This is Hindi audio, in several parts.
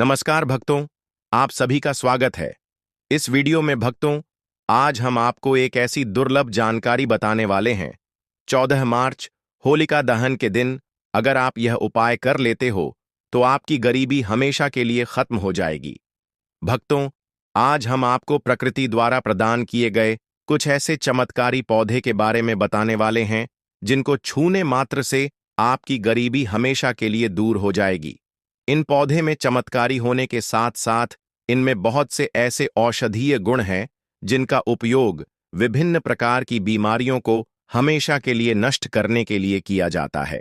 नमस्कार भक्तों, आप सभी का स्वागत है। इस वीडियो में भक्तों, आज हम आपको एक ऐसी दुर्लभ जानकारी बताने वाले हैं। 14 मार्च होलिका दहन के दिन अगर आप यह उपाय कर लेते हो तो आपकी गरीबी हमेशा के लिए खत्म हो जाएगी। भक्तों, आज हम आपको प्रकृति द्वारा प्रदान किए गए कुछ ऐसे चमत्कारी पौधे के बारे में बताने वाले हैं जिनको छूने मात्र से आपकी गरीबी हमेशा के लिए दूर हो जाएगी। इन पौधे में चमत्कारी होने के साथ साथ इनमें बहुत से ऐसे औषधीय गुण हैं जिनका उपयोग विभिन्न प्रकार की बीमारियों को हमेशा के लिए नष्ट करने के लिए किया जाता है।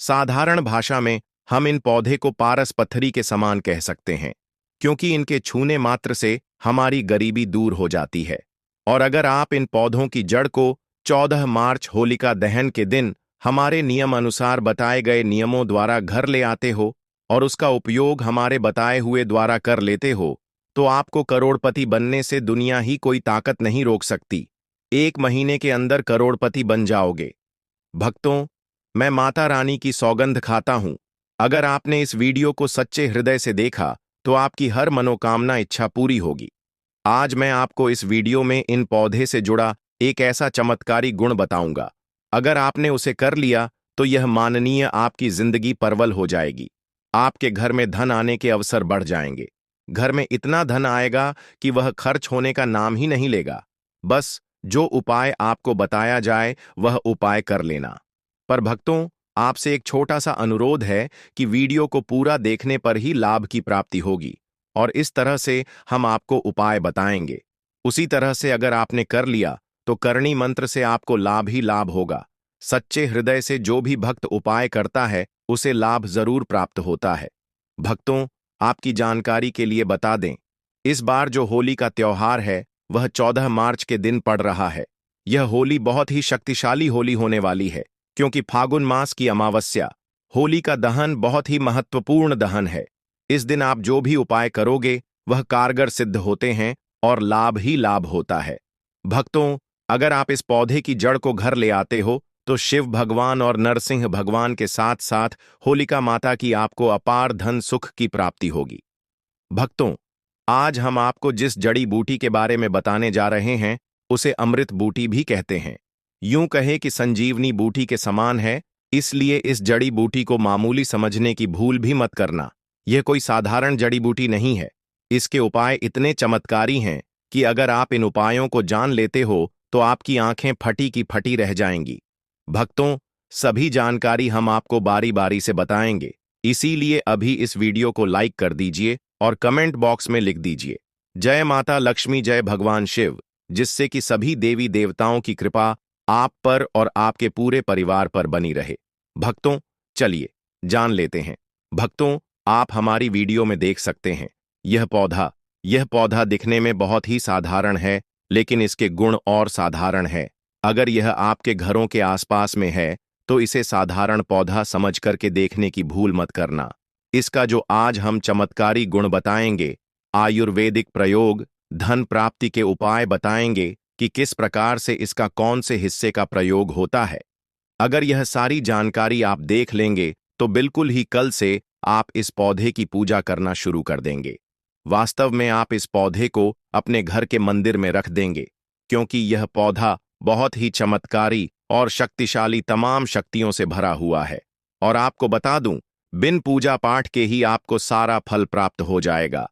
साधारण भाषा में हम इन पौधे को पारस पत्थरी के समान कह सकते हैं, क्योंकि इनके छूने मात्र से हमारी गरीबी दूर हो जाती है। और अगर आप इन पौधों की जड़ को 14 मार्च होलिका दहन के दिन हमारे नियम अनुसार बताए गए नियमों द्वारा घर ले आते हो और उसका उपयोग हमारे बताए हुए द्वारा कर लेते हो, तो आपको करोड़पति बनने से दुनिया ही कोई ताकत नहीं रोक सकती। 1 महीने के अंदर करोड़पति बन जाओगे। भक्तों, मैं माता रानी की सौगंध खाता हूं, अगर आपने इस वीडियो को सच्चे हृदय से देखा तो आपकी हर मनोकामना इच्छा पूरी होगी। आज मैं आपको इस वीडियो में इन पौधे से जुड़ा एक ऐसा चमत्कारी गुण बताऊंगा, अगर आपने उसे कर लिया तो यह माननीय आपकी जिंदगी परवल हो जाएगी। आपके घर में धन आने के अवसर बढ़ जाएंगे। घर में इतना धन आएगा कि वह खर्च होने का नाम ही नहीं लेगा। बस जो उपाय आपको बताया जाए वह उपाय कर लेना। पर भक्तों, आपसे एक छोटा सा अनुरोध है कि वीडियो को पूरा देखने पर ही लाभ की प्राप्ति होगी और इस तरह से हम आपको उपाय बताएंगे। उसी तरह से अगर आपने कर लिया तो करणी मंत्र से आपको लाभ ही लाभ होगा। सच्चे हृदय से जो भी भक्त उपाय करता है उसे लाभ जरूर प्राप्त होता है। भक्तों, आपकी जानकारी के लिए बता दें, इस बार जो होली का त्योहार है वह 14 मार्च के दिन पड़ रहा है। यह होली बहुत ही शक्तिशाली होली होने वाली है, क्योंकि फागुन मास की अमावस्या होली का दहन बहुत ही महत्वपूर्ण दहन है। इस दिन आप जो भी उपाय करोगे वह कारगर सिद्ध होते हैं और लाभ ही लाभ होता है। भक्तों, अगर आप इस पौधे की जड़ को घर ले आते हो तो शिव भगवान और नरसिंह भगवान के साथ साथ होलिका माता की आपको अपार धन सुख की प्राप्ति होगी। भक्तों, आज हम आपको जिस जड़ी बूटी के बारे में बताने जा रहे हैं उसे अमृत बूटी भी कहते हैं। यूं कहे कि संजीवनी बूटी के समान है, इसलिए इस जड़ी बूटी को मामूली समझने की भूल भी मत करना। यह कोई साधारण जड़ी बूटी नहीं है। इसके उपाय इतने चमत्कारी हैं कि अगर आप इन उपायों को जान लेते हो तो आपकी आंखें फटी की फटी रह जाएंगी। भक्तों, सभी जानकारी हम आपको बारी बारी से बताएंगे, इसीलिए अभी इस वीडियो को लाइक कर दीजिए और कमेंट बॉक्स में लिख दीजिए जय माता लक्ष्मी, जय भगवान शिव, जिससे कि सभी देवी देवताओं की कृपा आप पर और आपके पूरे परिवार पर बनी रहे। भक्तों, चलिए जान लेते हैं। भक्तों, आप हमारी वीडियो में देख सकते हैं यह पौधा दिखने में बहुत ही साधारण है, लेकिन इसके गुण और साधारण है। अगर यह आपके घरों के आसपास में है तो इसे साधारण पौधा समझ करके देखने की भूल मत करना। इसका जो आज हम चमत्कारी गुण बताएंगे, आयुर्वेदिक प्रयोग, धन प्राप्ति के उपाय बताएंगे कि किस प्रकार से इसका कौन से हिस्से का प्रयोग होता है। अगर यह सारी जानकारी आप देख लेंगे तो बिल्कुल ही कल से आप इस पौधे की पूजा करना शुरू कर देंगे। वास्तव में आप इस पौधे को अपने घर के मंदिर में रख देंगे, क्योंकि यह पौधा बहुत ही चमत्कारी और शक्तिशाली तमाम शक्तियों से भरा हुआ है। और आपको बता दूं, बिन पूजा पाठ के ही आपको सारा फल प्राप्त हो जाएगा।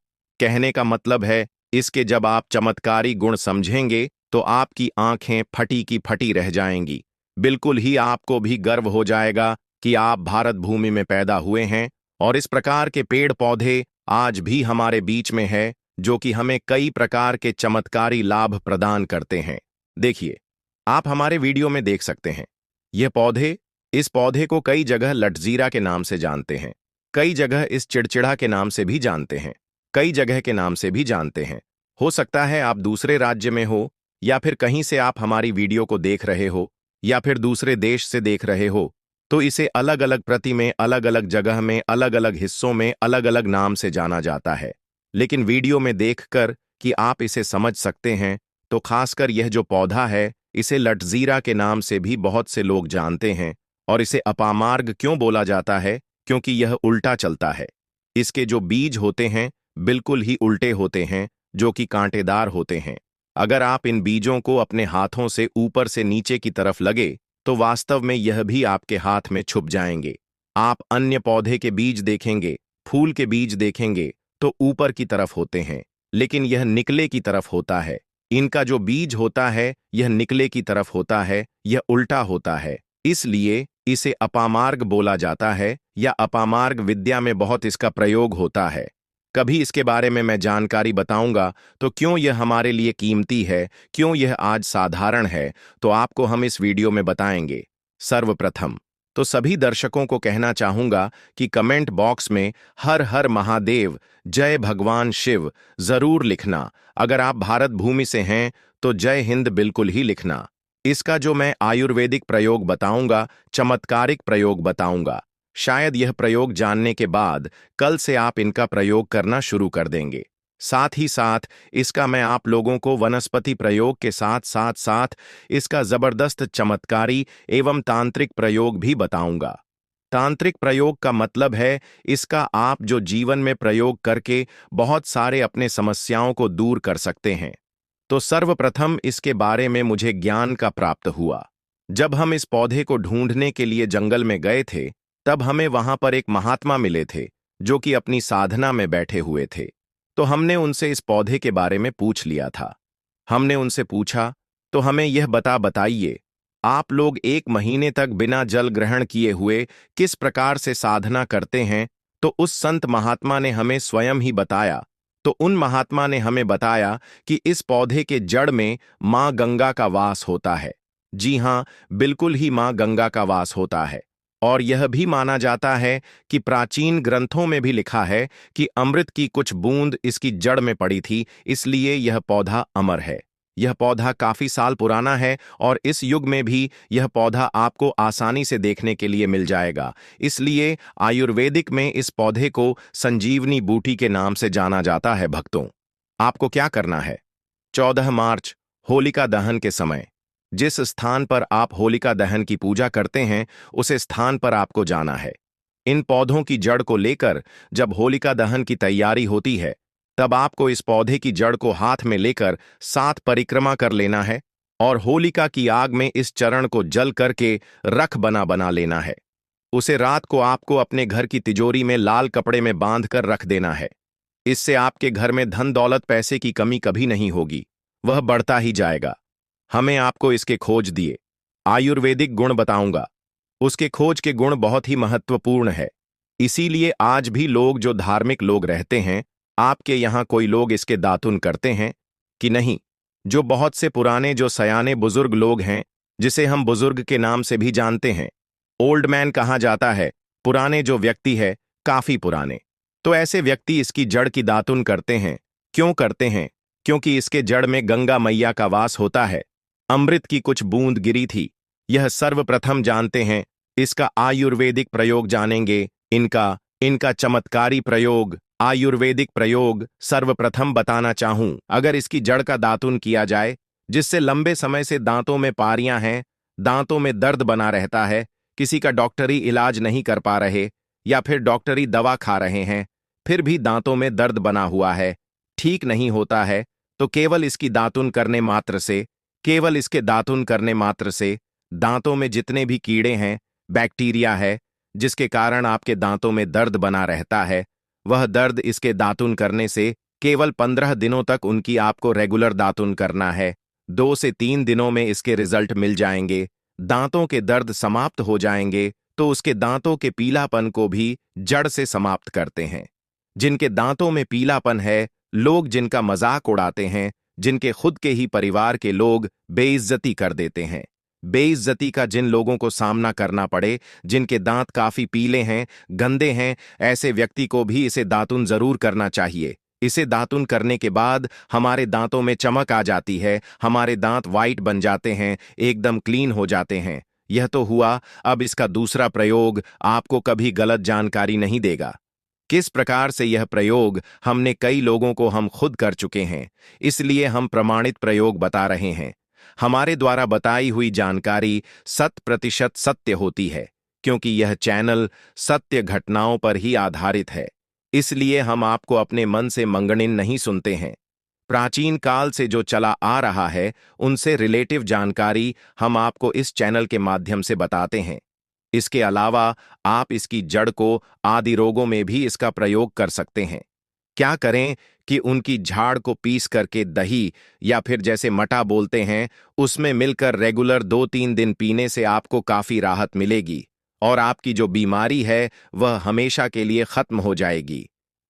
कहने का मतलब है, इसके जब आप चमत्कारी गुण समझेंगे तो आपकी आंखें फटी की फटी रह जाएंगी। बिल्कुल ही आपको भी गर्व हो जाएगा कि आप भारत भूमि में पैदा हुए हैं और इस प्रकार के पेड़ पौधे आज भी हमारे बीच में है, जो कि हमें कई प्रकार के चमत्कारी लाभ प्रदान करते हैं। देखिए, आप हमारे वीडियो में देख सकते हैं, इस पौधे को कई जगह लटजीरा के नाम से जानते हैं, कई जगह इस चिड़चिड़ा के नाम से भी जानते हैं, कई जगह के नाम से भी जानते हैं। हो सकता है आप दूसरे राज्य में हो, या फिर कहीं से आप हमारी वीडियो को देख रहे हो, या फिर दूसरे देश से देख रहे हो, तो इसे अलग अलग प्रति में, अलग अलग जगह में, अलग अलग हिस्सों में अलग अलग नाम से जाना जाता है। लेकिन वीडियो में देखकर कि आप इसे समझ सकते हैं, तो खासकर यह जो पौधा है इसे लटजीरा के नाम से भी बहुत से लोग जानते हैं। और इसे अपामार्ग क्यों बोला जाता है? क्योंकि यह उल्टा चलता है। इसके जो बीज होते हैं बिल्कुल ही उल्टे होते हैं, जो कि कांटेदार होते हैं। अगर आप इन बीजों को अपने हाथों से ऊपर से नीचे की तरफ लगे तो वास्तव में यह भी आपके हाथ में छुप जाएंगे। आप अन्य पौधे के बीज देखेंगे, फूल के बीज देखेंगे तो ऊपर की तरफ होते हैं, लेकिन यह निकले की तरफ होता है। इनका जो बीज होता है यह निकले की तरफ होता है, यह उल्टा होता है। इसलिए इसे अपामार्ग बोला जाता है, या अपामार्ग विद्या में बहुत इसका प्रयोग होता है। कभी इसके बारे में मैं जानकारी बताऊंगा, तो क्यों यह हमारे लिए कीमती है, क्यों यह आज साधारण है, तो आपको हम इस वीडियो में बताएंगे। सर्वप्रथम तो सभी दर्शकों को कहना चाहूंगा कि कमेंट बॉक्स में हर हर महादेव, जय भगवान शिव जरूर लिखना। अगर आप भारत भूमि से हैं तो जय हिंद बिल्कुल ही लिखना। इसका जो मैं आयुर्वेदिक प्रयोग बताऊंगा, चमत्कारिक प्रयोग बताऊंगा, शायद यह प्रयोग जानने के बाद कल से आप इनका प्रयोग करना शुरू कर देंगे। साथ ही साथ इसका मैं आप लोगों को वनस्पति प्रयोग के साथ साथ साथ इसका जबरदस्त चमत्कारी एवं तांत्रिक प्रयोग भी बताऊंगा। तांत्रिक प्रयोग का मतलब है इसका आप जो जीवन में प्रयोग करके बहुत सारे अपने समस्याओं को दूर कर सकते हैं। तो सर्वप्रथम इसके बारे में मुझे ज्ञान का प्राप्त हुआ। जब हम इस पौधे को ढूंढने के लिए जंगल में गए थे, तब हमें वहां पर एक महात्मा मिले थे जो कि अपनी साधना में बैठे हुए थे। तो हमने उनसे इस पौधे के बारे में पूछ लिया था। हमने उनसे पूछा, तो हमें यह बताइए, आप लोग 1 महीने तक बिना जल ग्रहण किए हुए किस प्रकार से साधना करते हैं? तो उस संत महात्मा ने हमें स्वयं ही बताया। तो उन महात्मा ने हमें बताया कि इस पौधे के जड़ में मां गंगा का वास होता है। जी हां, बिल्कुल ही मां गंगा का वास होता है। और यह भी माना जाता है कि प्राचीन ग्रंथों में भी लिखा है कि अमृत की कुछ बूंद इसकी जड़ में पड़ी थी, इसलिए यह पौधा अमर है। यह पौधा काफी साल पुराना है और इस युग में भी यह पौधा आपको आसानी से देखने के लिए मिल जाएगा। इसलिए आयुर्वेदिक में इस पौधे को संजीवनी बूटी के नाम से जाना जाता है। भक्तों, आपको क्या करना है? 14 मार्च होलिका दहन के समय जिस स्थान पर आप होलिका दहन की पूजा करते हैं, उस स्थान पर आपको जाना है। इन पौधों की जड़ को लेकर जब होलिका दहन की तैयारी होती है, तब आपको इस पौधे की जड़ को हाथ में लेकर 7 परिक्रमा कर लेना है और होलिका की आग में इस चरण को जल करके रख बना लेना है। उसे रात को आपको अपने घर की तिजोरी में लाल कपड़े में बांध कर रख देना है। इससे आपके घर में धन दौलत पैसे की कमी कभी नहीं होगी, वह बढ़ता ही जाएगा। हमें आपको इसके खोज दिए आयुर्वेदिक गुण बताऊंगा। उसके खोज के गुण बहुत ही महत्वपूर्ण है। इसीलिए आज भी लोग जो धार्मिक लोग रहते हैं, आपके यहाँ कोई लोग इसके दातुन करते हैं कि नहीं? जो बहुत से पुराने जो सयाने बुजुर्ग लोग हैं, जिसे हम बुजुर्ग के नाम से भी जानते हैं, ओल्ड मैन कहा जाता है, पुराने जो व्यक्ति है, काफी पुराने, तो ऐसे व्यक्ति इसकी जड़ की दातुन करते हैं। क्यों करते हैं? क्योंकि इसके जड़ में गंगा मैया का वास होता है। अमृत की कुछ बूंद गिरी थी। यह सर्वप्रथम जानते हैं। इसका आयुर्वेदिक प्रयोग जानेंगे। इनका चमत्कारी प्रयोग, आयुर्वेदिक प्रयोग सर्वप्रथम बताना चाहूं। अगर इसकी जड़ का दातुन किया जाए, जिससे लंबे समय से दांतों में पारियां हैं, दांतों में दर्द बना रहता है, किसी का डॉक्टरी इलाज नहीं कर पा रहे या फिर डॉक्टरी दवा खा रहे हैं, फिर भी दांतों में दर्द बना हुआ है, ठीक नहीं होता है, तो केवल इसकी दातुन करने मात्र से, केवल इसके दातुन करने मात्र से दांतों में जितने भी कीड़े हैं, बैक्टीरिया है, जिसके कारण आपके दांतों में दर्द बना रहता है, वह दर्द इसके दातुन करने से केवल 15 दिनों तक उनकी आपको रेगुलर दातुन करना है। 2 से 3 दिनों में इसके रिजल्ट मिल जाएंगे। दांतों के दर्द समाप्त हो जाएंगे, तो उसके दांतों के पीलापन को भी जड़ से समाप्त करते हैं। जिनके दांतों में पीलापन है, लोग जिनका मजाक उड़ाते हैं, जिनके खुद के ही परिवार के लोग बेइज्जती कर देते हैं, बेइज्जती का जिन लोगों को सामना करना पड़े, जिनके दांत काफी पीले हैं, गंदे हैं, ऐसे व्यक्ति को भी इसे दातुन जरूर करना चाहिए। इसे दातुन करने के बाद हमारे दांतों में चमक आ जाती है, हमारे दांत वाइट बन जाते हैं, एकदम क्लीन हो जाते हैं। यह तो हुआ। अब इसका दूसरा प्रयोग आपको कभी गलत जानकारी नहीं देगा। किस प्रकार से यह प्रयोग हमने कई लोगों को हम खुद कर चुके हैं, इसलिए हम प्रमाणित प्रयोग बता रहे हैं। हमारे द्वारा बताई हुई जानकारी 100% सत्य होती है, क्योंकि यह चैनल सत्य घटनाओं पर ही आधारित है। इसलिए हम आपको अपने मन से मंगनिन नहीं सुनते हैं। प्राचीन काल से जो चला आ रहा है उनसे रिलेटिव जानकारी हम आपको इस चैनल के माध्यम से बताते हैं। इसके अलावा आप इसकी जड़ को आदि रोगों में भी इसका प्रयोग कर सकते हैं। क्या करें कि उनकी झाड़ को पीस करके दही या फिर जैसे मटा बोलते हैं उसमें मिलकर रेगुलर 2-3 दिन पीने से आपको काफी राहत मिलेगी और आपकी जो बीमारी है वह हमेशा के लिए खत्म हो जाएगी।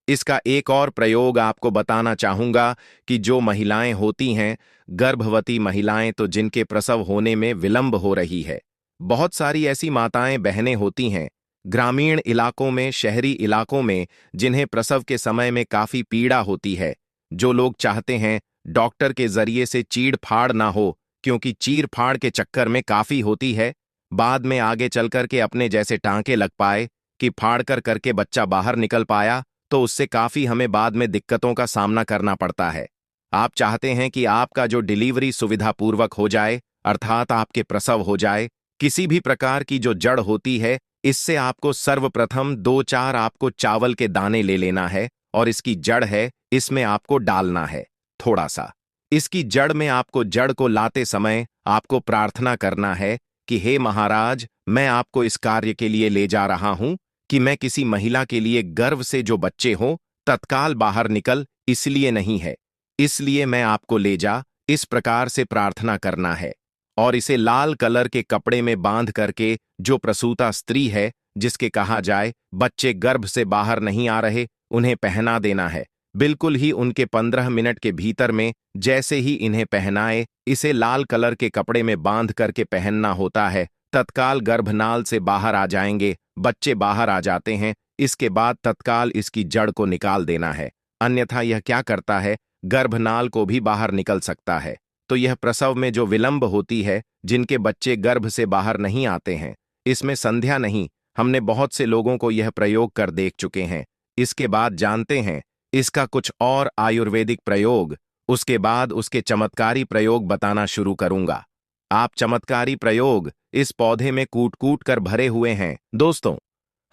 इसका एक और प्रयोग आपको बताना चाहूंगा कि जो महिलाएं होती हैं, गर्भवती महिलाएं तो जिनके प्रसव होने में विलंब हो रही है, बहुत सारी ऐसी माताएं बहनें होती हैं ग्रामीण इलाकों में, शहरी इलाकों में, जिन्हें प्रसव के समय में काफी पीड़ा होती है। जो लोग चाहते हैं डॉक्टर के जरिए से चीड़ फाड़ ना हो, क्योंकि चीर फाड़ के चक्कर में काफी होती है, बाद में आगे चल कर के अपने जैसे टांके लग पाए कि फाड़ कर करके बच्चा बाहर निकल पाया, तो उससे काफी हमें बाद में दिक्कतों का सामना करना पड़ता है। आप चाहते हैं कि आपका जो डिलीवरी सुविधापूर्वक हो जाए, अर्थात आपके प्रसव हो जाए। किसी भी प्रकार की जो जड़ होती है, इससे आपको सर्वप्रथम 2-4 आपको चावल के दाने ले लेना है और इसकी जड़ है, इसमें आपको डालना है थोड़ा सा। इसकी जड़ में आपको जड़ को लाते समय आपको प्रार्थना करना है कि हे महाराज, मैं आपको इस कार्य के लिए ले जा रहा हूं कि मैं किसी महिला के लिए गर्भ से जो बच्चे हों तत्काल बाहर निकल, इसलिए नहीं है, इसलिए मैं आपको ले जा, इस प्रकार से प्रार्थना करना है। और इसे लाल कलर के कपड़े में बांध करके जो प्रसूता स्त्री है, जिसके कहा जाए बच्चे गर्भ से बाहर नहीं आ रहे, उन्हें पहना देना है। बिल्कुल ही उनके 15 मिनट के भीतर में जैसे ही इन्हें पहनाए, इसे लाल कलर के कपड़े में बांध करके पहनना होता है, तत्काल गर्भनाल से बाहर आ जाएंगे, बच्चे बाहर आ जाते हैं। इसके बाद तत्काल इसकी जड़ को निकाल देना है, अन्यथा यह क्या करता है, गर्भनाल को भी बाहर निकल सकता है। तो यह प्रसव में जो विलंब होती है, जिनके बच्चे गर्भ से बाहर नहीं आते हैं, इसमें संध्या नहीं, हमने बहुत से लोगों को यह प्रयोग कर देख चुके हैं। इसके बाद जानते हैं इसका कुछ और आयुर्वेदिक प्रयोग, उसके बाद उसके चमत्कारी प्रयोग बताना शुरू करूंगा। आप चमत्कारी प्रयोग इस पौधे में कूट कूट कर भरे हुए हैं। दोस्तों,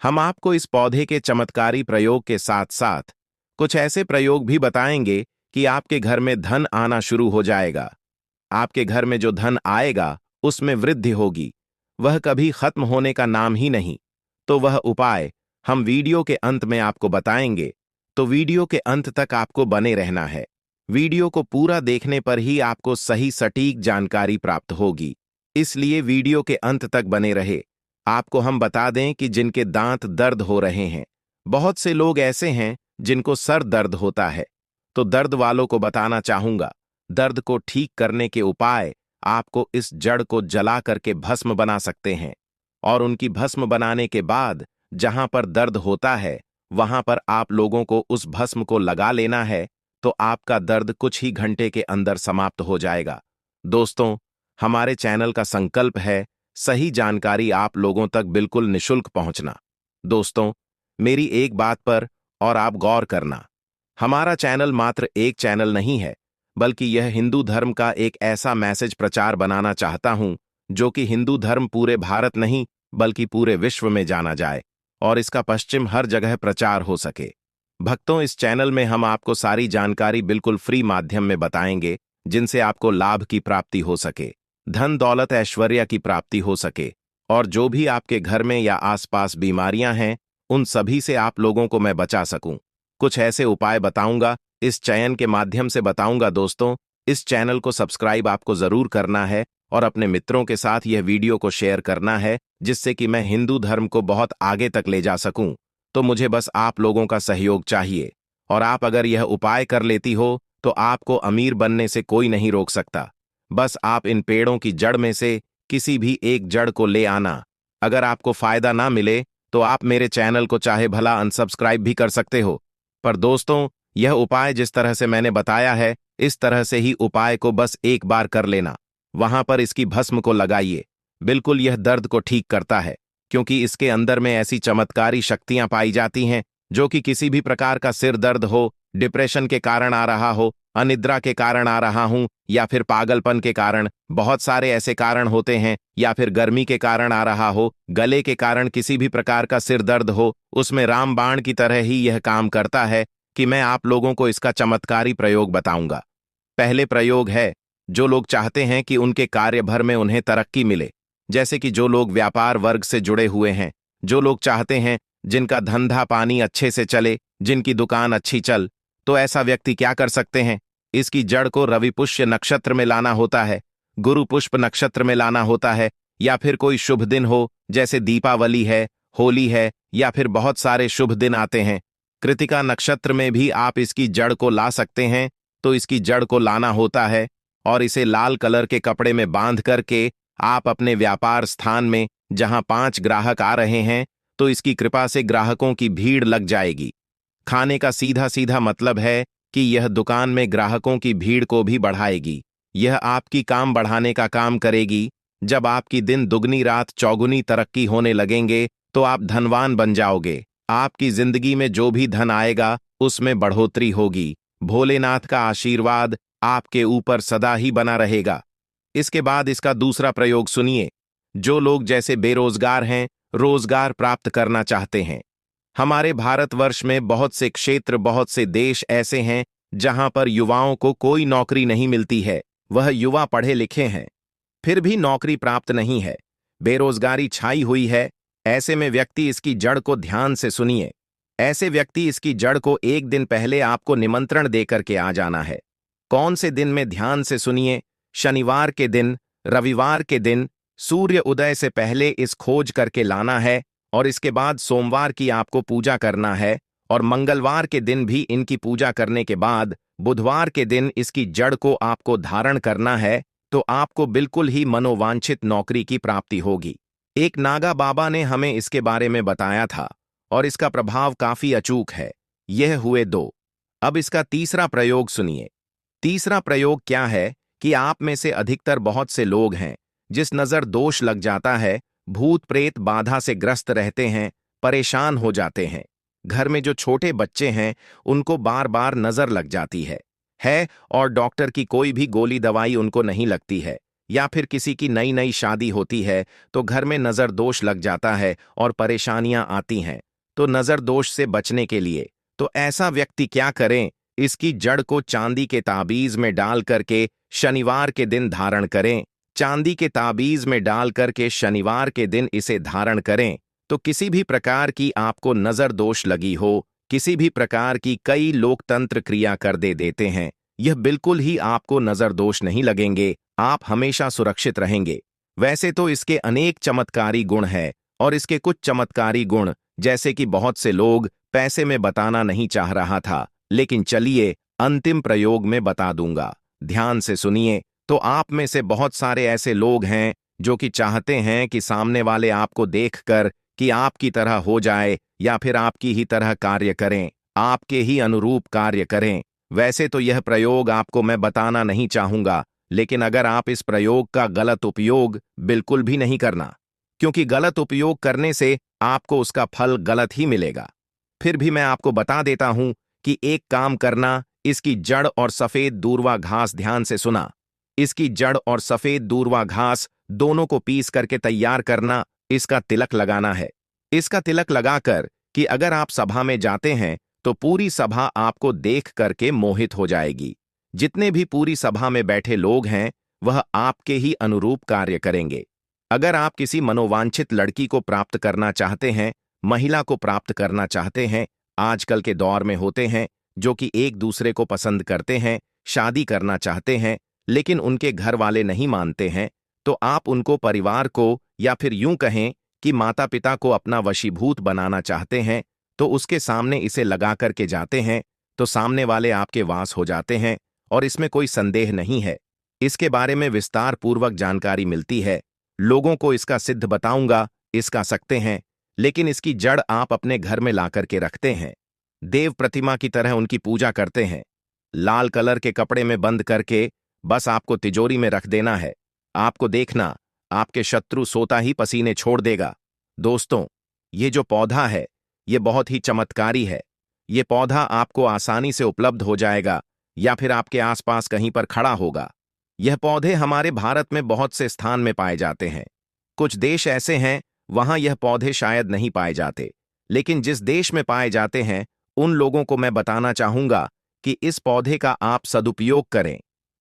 हम आपको इस पौधे के चमत्कारी प्रयोग के साथ साथ कुछ ऐसे प्रयोग भी बताएंगे कि आपके घर में धन आना शुरू हो जाएगा। आपके घर में जो धन आएगा उसमें वृद्धि होगी, वह कभी खत्म होने का नाम ही नहीं। तो वह उपाय हम वीडियो के अंत में आपको बताएंगे, तो वीडियो के अंत तक आपको बने रहना है। वीडियो को पूरा देखने पर ही आपको सही सटीक जानकारी प्राप्त होगी, इसलिए वीडियो के अंत तक बने रहे। आपको हम बता दें कि जिनके दांत दर्द हो रहे हैं, बहुत से लोग ऐसे हैं जिनको सर दर्द होता है, तो दर्द वालों को बताना चाहूंगा, दर्द को ठीक करने के उपाय आपको इस जड़ को जला करके भस्म बना सकते हैं। और उनकी भस्म बनाने के बाद जहां पर दर्द होता है वहां पर आप लोगों को उस भस्म को लगा लेना है, तो आपका दर्द कुछ ही घंटे के अंदर समाप्त हो जाएगा। दोस्तों, हमारे चैनल का संकल्प है सही जानकारी आप लोगों तक बिल्कुल निशुल्क पहुंचना। दोस्तों, मेरी एक बात पर और आप गौर करना, हमारा चैनल मात्र एक चैनल नहीं है, बल्कि यह हिंदू धर्म का एक ऐसा मैसेज प्रचार बनाना चाहता हूं जो कि हिंदू धर्म पूरे भारत नहीं बल्कि पूरे विश्व में जाना जाए और इसका पश्चिम हर जगह प्रचार हो सके। भक्तों, इस चैनल में हम आपको सारी जानकारी बिल्कुल फ्री माध्यम में बताएंगे, जिनसे आपको लाभ की प्राप्ति हो सके, धन दौलत ऐश्वर्य की प्राप्ति हो सके, और जो भी आपके घर में या आसपास बीमारियां हैं उन सभी से आप लोगों को मैं बचा सकूं। कुछ ऐसे उपाय बताऊंगा, इस चयन के माध्यम से बताऊंगा। दोस्तों, इस चैनल को सब्सक्राइब आपको जरूर करना है और अपने मित्रों के साथ यह वीडियो को शेयर करना है, जिससे कि मैं हिंदू धर्म को बहुत आगे तक ले जा सकूं। तो मुझे बस आप लोगों का सहयोग चाहिए, और आप अगर यह उपाय कर लेती हो तो आपको अमीर बनने से कोई नहीं रोक सकता। बस आप इन पेड़ों की जड़ में से किसी भी एक जड़ को ले आना। अगर आपको फायदा ना मिले तो आप मेरे चैनल को चाहे भला अनसब्सक्राइब भी कर सकते हो, पर दोस्तों, यह उपाय जिस तरह से मैंने बताया है, इस तरह से ही उपाय को बस एक बार कर लेना। वहां पर इसकी भस्म को लगाइए, बिल्कुल यह दर्द को ठीक करता है, क्योंकि इसके अंदर में ऐसी चमत्कारी शक्तियां पाई जाती हैं जो कि किसी भी प्रकार का सिर दर्द हो, डिप्रेशन के कारण आ रहा हो, अनिद्रा के कारण आ रहा हूं, या फिर पागलपन के कारण, बहुत सारे ऐसे कारण होते हैं, या फिर गर्मी के कारण आ रहा हो, गले के कारण किसी भी प्रकार का सिर दर्द हो, उसमें रामबाण की तरह ही यह काम करता है कि मैं आप लोगों को इसका चमत्कारी प्रयोग बताऊंगा। पहले प्रयोग है, जो लोग चाहते हैं कि उनके कार्य भर में उन्हें तरक्की मिले, जैसे कि जो लोग व्यापार वर्ग से जुड़े हुए हैं, जो लोग चाहते हैं जिनका धंधा पानी अच्छे से चले, जिनकी दुकान अच्छी चल, तो ऐसा व्यक्ति क्या कर सकते हैं? इसकी जड़ को रवि पुष्य नक्षत्र में लाना होता है, गुरु पुष्प नक्षत्र में लाना होता है, या फिर कोई शुभ दिन हो, जैसे दीपावली है, होली है, या फिर बहुत सारे शुभ दिन आते हैं। कृतिका नक्षत्र में भी आप इसकी जड़ को ला सकते हैं। तो इसकी जड़ को लाना होता है और इसे लाल कलर के कपड़े में बांध करके आप अपने व्यापार स्थान में, जहां 5 ग्राहक आ रहे हैं, तो इसकी कृपा से ग्राहकों की भीड़ लग जाएगी। खाने का सीधा सीधा मतलब है कि यह दुकान में ग्राहकों की भीड़ को भी बढ़ाएगी। यह आपकी काम बढ़ाने का काम करेगी। जब आपकी दिन दुगनी रात चौगुनी तरक्की होने लगेंगे तो आप धनवान बन जाओगे। आपकी जिंदगी में जो भी धन आएगा उसमें बढ़ोतरी होगी। भोलेनाथ का आशीर्वाद आपके ऊपर सदा ही बना रहेगा। इसके बाद इसका दूसरा प्रयोग सुनिए। जो लोग जैसे बेरोजगार हैं, रोजगार प्राप्त करना चाहते हैं। हमारे भारतवर्ष में बहुत से क्षेत्र, बहुत से देश ऐसे हैं जहां पर युवाओं को कोई नौकरी नहीं मिलती है। वह युवा पढ़े लिखे हैं, फिर भी नौकरी प्राप्त नहीं है, बेरोजगारी छाई हुई है। ऐसे में व्यक्ति इसकी जड़ को ध्यान से सुनिए। ऐसे व्यक्ति इसकी जड़ को एक दिन पहले आपको निमंत्रण देकर के आ जाना है। कौन से दिन में? ध्यान से सुनिए। शनिवार के दिन, रविवार के दिन, सूर्य उदय से पहले इस खोज करके लाना है, और इसके बाद सोमवार की आपको पूजा करना है, और मंगलवार के दिन भी इनकी पूजा करने के बाद बुधवार के दिन इसकी जड़ को आपको धारण करना है। तो आपको बिल्कुल ही मनोवांछित नौकरी की प्राप्ति होगी। एक नागा बाबा ने हमें इसके बारे में बताया था और इसका प्रभाव काफी अचूक है। यह हुए 2। अब इसका तीसरा प्रयोग सुनिए। तीसरा प्रयोग क्या है कि आप में से अधिकतर बहुत से लोग हैं जिस नजर दोष लग जाता है, भूत प्रेत बाधा से ग्रस्त रहते हैं, परेशान हो जाते हैं। घर में जो छोटे बच्चे हैं उनको बार बार नजर लग जाती है, और डॉक्टर की कोई भी गोली दवाई उनको नहीं लगती है, या फिर किसी की नई नई शादी होती है तो घर में नजर दोष लग जाता है और परेशानियां आती हैं। तो नजर दोष से बचने के लिए तो ऐसा व्यक्ति क्या करें? इसकी जड़ को चांदी के ताबीज में डाल करके शनिवार के दिन धारण करें। चांदी के ताबीज में डाल करके शनिवार के दिन इसे धारण करें। तो किसी भी प्रकार की आपको नजर दोष लगी हो, किसी भी प्रकार की, कई लोकतंत्र क्रिया कर देते हैं, यह बिल्कुल ही आपको नजर दोष नहीं लगेंगे। आप हमेशा सुरक्षित रहेंगे। वैसे तो इसके अनेक चमत्कारी गुण हैं, और इसके कुछ चमत्कारी गुण जैसे कि बहुत से लोग पैसे में बताना नहीं चाह रहा था, लेकिन चलिए अंतिम प्रयोग में बता दूंगा। ध्यान से सुनिए। तो आप में से बहुत सारे ऐसे लोग हैं जो कि चाहते हैं कि सामने वाले आपको देखकर कि आपकी तरह हो जाए, या फिर आपकी ही तरह कार्य करें, आपके ही अनुरूप कार्य करें। वैसे तो यह प्रयोग आपको मैं बताना नहीं चाहूंगा, लेकिन अगर आप इस प्रयोग का गलत उपयोग बिल्कुल भी नहीं करना, क्योंकि गलत उपयोग करने से आपको उसका फल गलत ही मिलेगा। फिर भी मैं आपको बता देता हूं कि एक काम करना, इसकी जड़ और सफेद दूर्वा घास, ध्यान से सुना, इसकी जड़ और सफेद दूर्वा घास दोनों को पीस करके तैयार करना, इसका तिलक लगाना है। इसका तिलक लगाकर कि अगर आप सभा में जाते हैं तो पूरी सभा आपको देख करके मोहित हो जाएगी। जितने भी पूरी सभा में बैठे लोग हैं वह आपके ही अनुरूप कार्य करेंगे। अगर आप किसी मनोवांछित लड़की को प्राप्त करना चाहते हैं, महिला को प्राप्त करना चाहते हैं, आजकल के दौर में होते हैं जो कि एक दूसरे को पसंद करते हैं, शादी करना चाहते हैं, लेकिन उनके घर वाले नहीं मानते हैं, तो आप उनको, परिवार को, या फिर यूं कहें कि माता पिता को अपना वशीभूत बनाना चाहते हैं, तो उसके सामने इसे लगा करके जाते हैं तो सामने वाले आपके वास हो जाते हैं, और इसमें कोई संदेह नहीं है। इसके बारे में विस्तार पूर्वक जानकारी मिलती है। लोगों को इसका सिद्ध बताऊंगा, इसका सकते हैं, लेकिन इसकी जड़ आप अपने घर में ला करके रखते हैं, देव प्रतिमा की तरह उनकी पूजा करते हैं, लाल कलर के कपड़े में बंद करके बस आपको तिजोरी में रख देना है। आपको देखना, आपके शत्रु सोता ही पसीने छोड़ देगा। दोस्तों, ये जो पौधा है ये बहुत ही चमत्कारी है। ये पौधा आपको आसानी से उपलब्ध हो जाएगा या फिर आपके आसपास कहीं पर खड़ा होगा। यह पौधे हमारे भारत में बहुत से स्थान में पाए जाते हैं। कुछ देश ऐसे हैं वहां यह पौधे शायद नहीं पाए जाते, लेकिन जिस देश में पाए जाते हैं उन लोगों को मैं बताना चाहूंगा कि इस पौधे का आप सदुपयोग करें।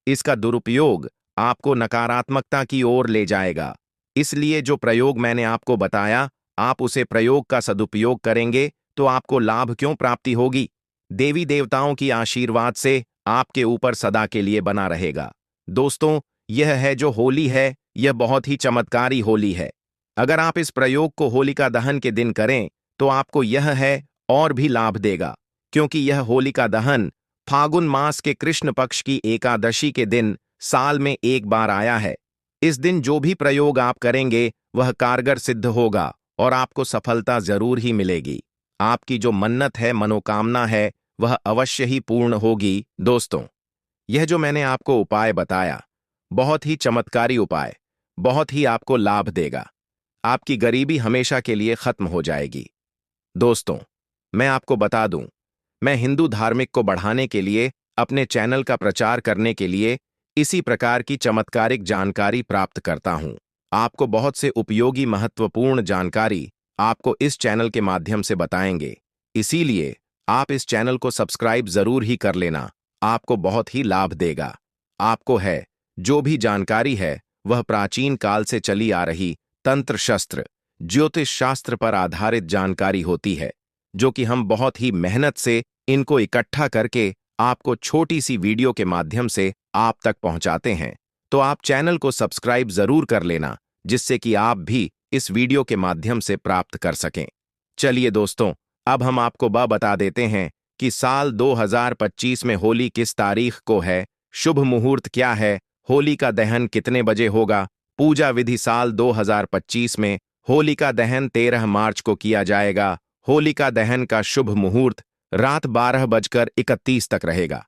इसका दुरुपयोग आपको नकारात्मकता की ओर ले जाएगा। इसलिए जो प्रयोग मैंने आपको बताया, आप उसे प्रयोग का सदुपयोग करेंगे तो आपको लाभ क्यों प्राप्ति होगी। देवी देवताओं की आशीर्वाद से आपके ऊपर सदा के लिए बना रहेगा। दोस्तों, यह है जो होली है, यह बहुत ही चमत्कारी होली है। अगर आप इस प्रयोग को होलिका दहन के दिन करें तो आपको यह है और भी लाभ देगा, क्योंकि यह होलिका दहन फागुन मास के कृष्ण पक्ष की एकादशी के दिन साल में एक बार आया है। इस दिन जो भी प्रयोग आप करेंगे वह कारगर सिद्ध होगा और आपको सफलता जरूर ही मिलेगी। आपकी जो मन्नत है, मनोकामना है, वह अवश्य ही पूर्ण होगी। दोस्तों, यह जो मैंने आपको उपाय बताया, बहुत ही चमत्कारी उपाय, बहुत ही आपको लाभ देगा। आपकी गरीबी हमेशा के लिए खत्म हो जाएगी। दोस्तों, मैं आपको बता दूं, मैं हिंदू धार्मिक को बढ़ाने के लिए, अपने चैनल का प्रचार करने के लिए इसी प्रकार की चमत्कारिक जानकारी प्राप्त करता हूं। आपको बहुत से उपयोगी महत्वपूर्ण जानकारी आपको इस चैनल के माध्यम से बताएंगे। इसीलिए आप इस चैनल को सब्सक्राइब जरूर ही कर लेना, आपको बहुत ही लाभ देगा। आपको है जो भी जानकारी है वह प्राचीन काल से चली आ रही तंत्र शस्त्र, ज्योतिष शास्त्र पर आधारित जानकारी होती है, जो कि हम बहुत ही मेहनत से इनको इकट्ठा करके आपको छोटी सी वीडियो के माध्यम से आप तक पहुंचाते हैं। तो आप चैनल को सब्सक्राइब जरूर कर लेना, जिससे कि आप भी इस वीडियो के माध्यम से प्राप्त कर सकें। चलिए दोस्तों, अब हम आपको बता देते हैं कि साल 2025 में होली किस तारीख को है, शुभ मुहूर्त क्या है, होलिका दहन कितने बजे होगा। पूजा विधि साल 2025 में होलिका दहन 13 मार्च को किया जाएगा। होलिका दहन का शुभ मुहूर्त रात 12:31 तक रहेगा।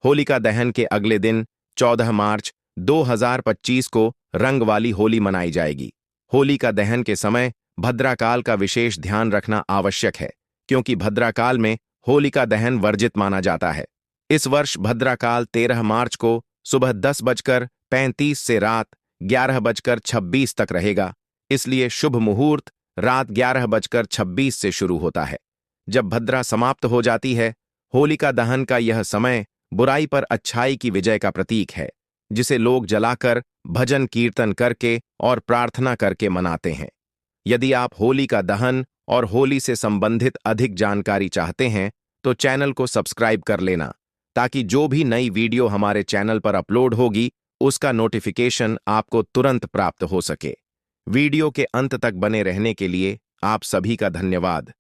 होलिका दहन के अगले दिन 14 मार्च 2025 को रंग वाली होली मनाई जाएगी। होलिका दहन के समय भद्राकाल का विशेष ध्यान रखना आवश्यक है, क्योंकि भद्राकाल में होलिका दहन वर्जित माना जाता है। इस वर्ष भद्राकाल 13 मार्च को सुबह 10:35 से रात 11:26 तक रहेगा। इसलिए शुभ मुहूर्त रात 11:26 से शुरू होता है। जब भद्रा समाप्त हो जाती है, होलिका दहन का यह समय बुराई पर अच्छाई की विजय का प्रतीक है, जिसे लोग जलाकर, भजन कीर्तन करके और प्रार्थना करके मनाते हैं। यदि आप होलिका दहन और होली से संबंधित अधिक जानकारी चाहते हैं तो चैनल को सब्सक्राइब कर लेना, ताकि जो भी नई वीडियो हमारे चैनल पर अपलोड होगी उसका नोटिफिकेशन आपको तुरंत प्राप्त हो सके। वीडियो के अंत तक बने रहने के लिए आप सभी का धन्यवाद।